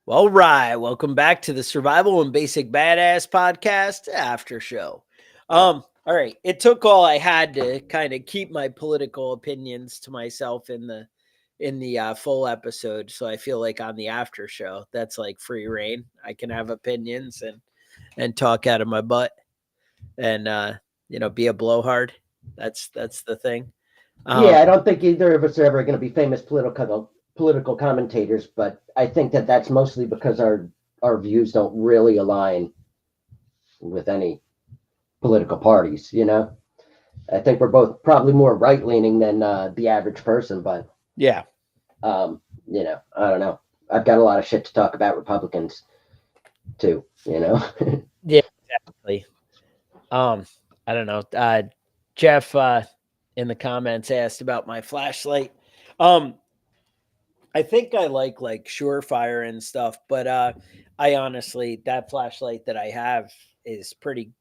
Well, right. Welcome back to the Survival and Basic Badass Podcast After Show. All right. It took all I had to kind of keep my political opinions to myself in the full episode. So I feel like on the after show, that's like free reign. I can have opinions and talk out of my butt and be a blowhard. That's the thing. Um, Yeah, I don't think either of us are ever going to be famous political commentators, but I think that that's mostly because our views don't really align with any political parties. I think we're both probably more right leaning than the average person, but yeah. I don't know. I've got a lot of shit to talk about Republicans too. Yeah, exactly. Um, I don't know. Jeff in the comments asked about my flashlight. Um, I think I like Surefire and stuff, but I honestly that flashlight that I have is pretty.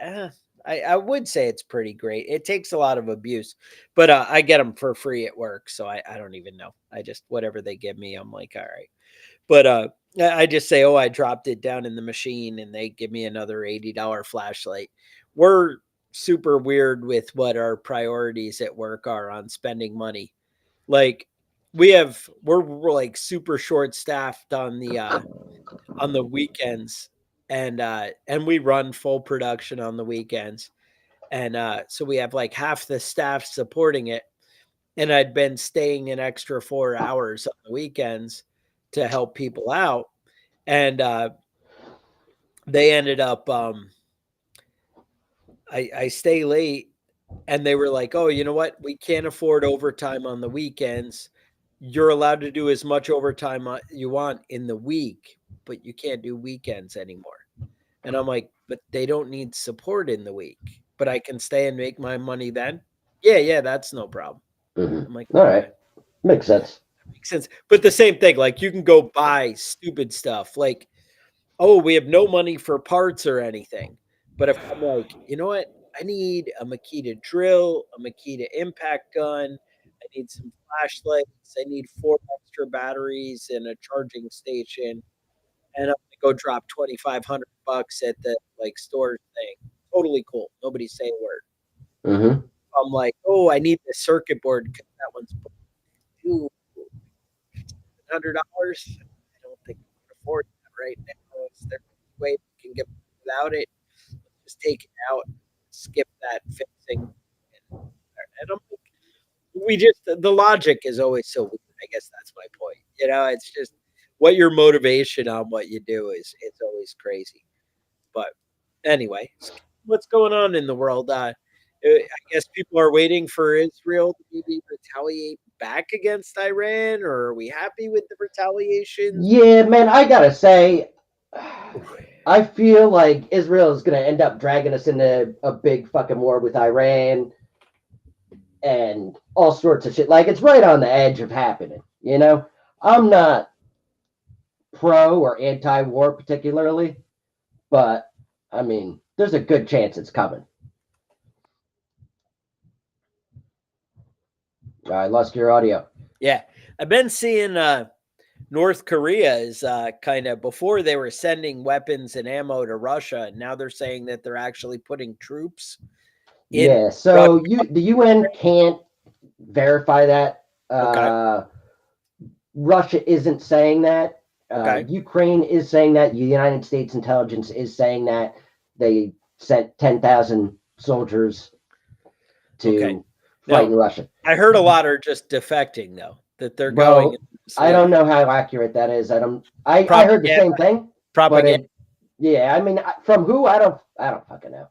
Uh, I would say it's pretty great. It takes a lot of abuse, but I get them for free at work, so I don't even know. I just whatever they give me, I'm like, all right. But I just say, oh, I dropped it down in the machine, and they give me another $80 flashlight. We're super weird with what our priorities at work are on spending money. Like we're like super short staffed on the weekends, and we run full production on the weekends, and so we have like half the staff supporting it, and I'd been staying an extra 4 hours on the weekends to help people out, and they ended up I stay late, and they were like, oh, you know what, we can't afford overtime on the weekends. You're allowed to do as much overtime you want in the week, but you can't do weekends anymore. And I'm like, but they don't need support in the week, but I can stay and make my money then. Yeah, that's no problem. Hmm. I'm like, All okay, right, makes sense. makes sense. But the same thing, like you can go buy stupid stuff. Like, oh, we have no money for parts or anything. But if I'm like, you know what? I need a Makita drill, a Makita impact gun. I need some flashlights. I need 4 extra batteries and a charging station. And I'm gonna go drop 2,500 bucks at the like store thing. Totally cool. Nobody say a word. Hmm. I'm like, oh, I need the circuit board because that one's $700. I don't think we can afford that right now. Is there any way we can get without it? Just take it out, skip that fixing, and I'm like, we just the logic is always so weird. I guess that's my point. It's just what your motivation on what you do is it's always crazy. But anyway, what's going on in the world? I guess people are waiting for Israel to maybe retaliate back against Iran, or are we happy with the retaliations? Yeah, man, I gotta say, I feel like Israel is gonna end up dragging us into a big fucking war with Iran and all sorts of shit. Like it's right on the edge of happening. I'm not pro or anti-war particularly, but I mean, there's a good chance it's coming. I lost your audio. Yeah, I've been seeing North Korea is kind of before they were sending weapons and ammo to Russia. Now they're saying that they're actually putting troops in Yeah, Russia. so the UN can't verify that. Okay. Russia isn't saying that. Okay. Ukraine is saying that. The United States intelligence is saying that they sent 10,000 soldiers Okay. to fight Now, in Russia. I heard a lot are just defecting though, that they're going Bro, and I sleep. don't know how accurate that is. I don't. I heard the Propaganda. same thing, but Propaganda. yeah. I mean, from who? I don't fucking know.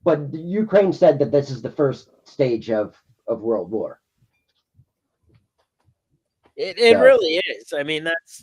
But Ukraine said that this is the first stage of World War. It So really is. I mean, that's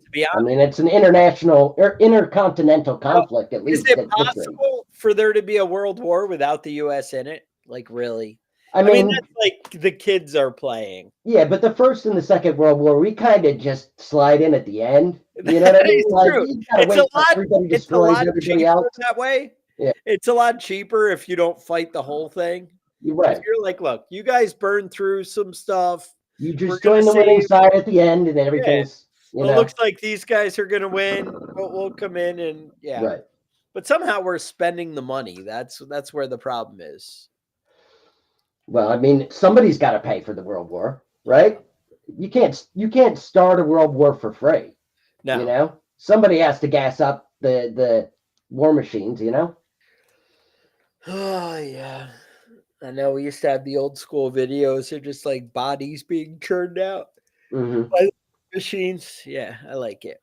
to be I honest. mean, it's an international or intercontinental Now, conflict at is least it at this rate. possible for there to be a world war without the US in it? Like really? I I mean, mean, that's like the kids are playing. yeah, but the first and the second World War, we kind of just slide in at the end. You know what I That mean? is Like true. you gotta It's a wait till lot everybody it's a destroys lot everybody cheaper else. that way. Yeah, It's a lot cheaper if you don't fight the whole thing. you're If right. you're like, "Look, you guys burn through some stuff. You We're just gonna join the winning save." side at the end, and Yeah, everything's You Well, it know, looks like these guys are going to win. We'll come in and yeah, right? but somehow we're spending the money. That's where the problem is. Well, I mean, somebody's got to pay for the World War, right? You can't start a World War for free. You No. know, somebody has to gas up the war machines. You know. Oh yeah. I know we used to have the old school videos of just like bodies being churned out Hmm. by machines. Yeah, I like it.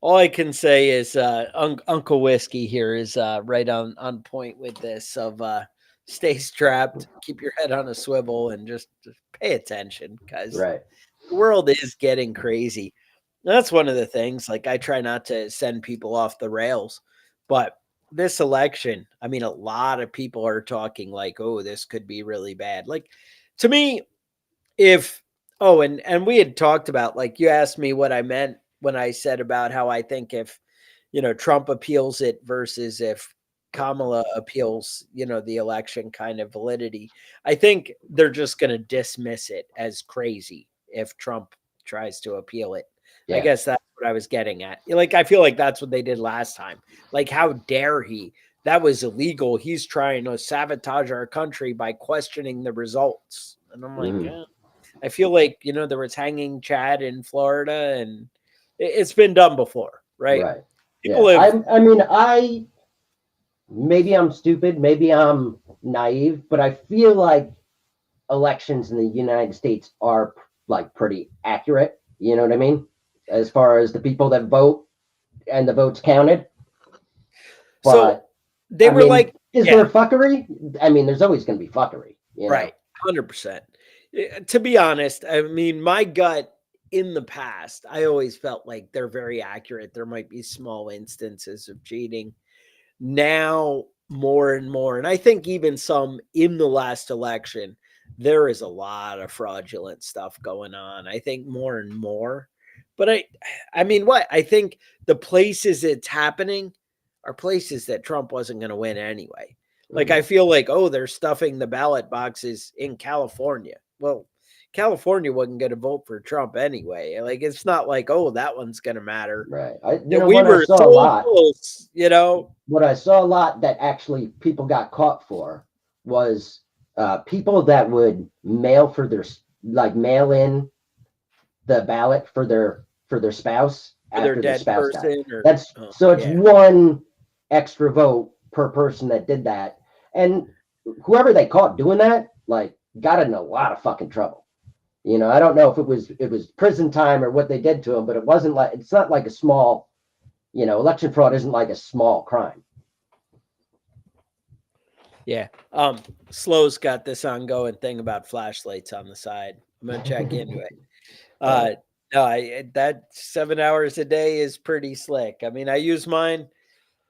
All I can say is Uncle Whiskey here is right on point with this of stay strapped, keep your head on a swivel, and just pay attention because Right. the world is getting crazy. That's one of the things. Like I try not to send people off the rails, but this election, I mean, a lot of people are talking like, "Oh, this could be really bad." Like to me, if and we had talked about like you asked me what I meant when I said about how I think if Trump appeals it versus if Kamala appeals, the election kind of validity. I think they're just going to dismiss it as crazy if Trump tries to appeal it. I Yeah. guess that's what I was getting at. Like, I feel like that's what they did last time. Like, how dare he? That was illegal. He's trying to sabotage our country by questioning the results. And I'm like, Hmm. yeah. I feel like, there was hanging Chad in Florida and it's been done before, right? Right. People Yeah. have I mean, maybe I'm stupid, maybe I'm naive, but I feel like elections in the United States are like pretty accurate. You know what I mean? As far as the people that vote and the votes counted. so But they I were mean, like, is yeah, there fuckery? I mean, there's always going to be fuckery. You know? right, 100%. To be honest, I mean, my gut in the past, I always felt like they're very accurate. There might be small instances of cheating. Now, more and more, and I think even some in the last election, there is a lot of fraudulent stuff going on. I think more and more. But I mean, what? I think the places it's happening are places that Trump wasn't going to win anyway. Like I Mhm. feel like, oh, they're stuffing the ballot boxes in California. Well, California wasn't going to vote for Trump anyway. Like it's not like, oh, that one's going to matter. Right. We What I were saw a so lot, close. what I saw a lot that actually people got caught for was people that would mail in the ballot for their spouse For their after their dead spouse died. person or That's oh, so it's yeah. one extra vote per person that did that, and whoever they caught doing that, like, got in a lot of fucking trouble. I don't know if it was prison time or what they did to him, but it's not like a small, election fraud isn't like a small crime. Yeah. Slow's got this ongoing thing about flashlights on the side. I'm gonna check into it. Right. Uh no, that 7 hours a day is pretty slick. I mean, I use mine,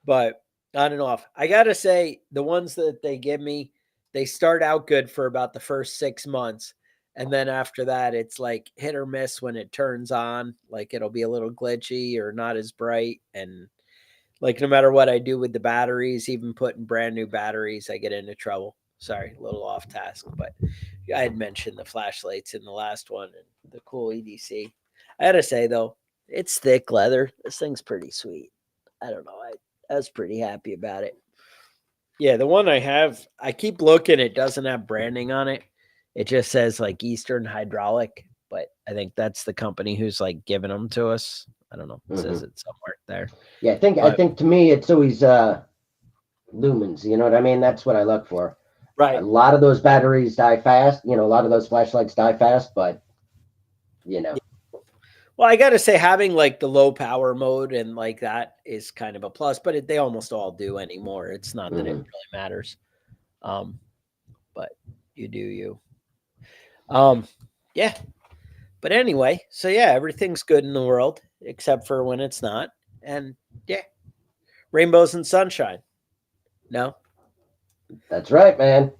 but on and off. I gotta say, the ones that they give me, they start out good for about the first 6 months. And then after that, it's like hit or miss when it turns on. Like it'll be a little glitchy or not as bright. And like no matter what I do with the batteries, even putting brand new batteries, I get into trouble. Sorry, a little off task, but I had mentioned the flashlights in the last one and the cool EDC. I gotta say though, it's thick leather. This thing's pretty sweet. I don't know. I was pretty happy about it. Yeah, the one I have, I keep looking. It doesn't have branding on it. It just says like Eastern Hydraulic, but I think that's the company who's like giving them to us. I don't know. It says Hmm. it somewhere there, Yeah, I but think to me it's always lumens. You know what I mean? That's what I look for. A right. lot of those batteries die fast. A lot of those flashlights die fast, but you know, Well, I gotta say, having like the low power mode and like that is kind of a plus, but they almost all do anymore. It's not that it hmm. really matters. Um, but you do you. Um, yeah. But anyway, so yeah, everything's good in the world except for when it's not. And yeah, rainbows and sunshine. No? That's right, man.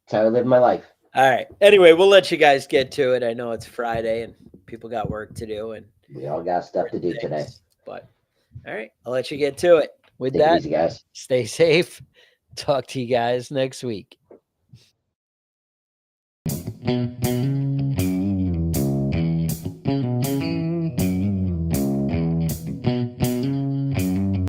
That's how I live my life. All right. Anyway, we'll let you guys get to it. I know it's Friday and people got work to do and We all got stuff to do today. things, but all right, I'll let you get to it. With Take it that, easy, guys. stay safe. Talk to you guys next week.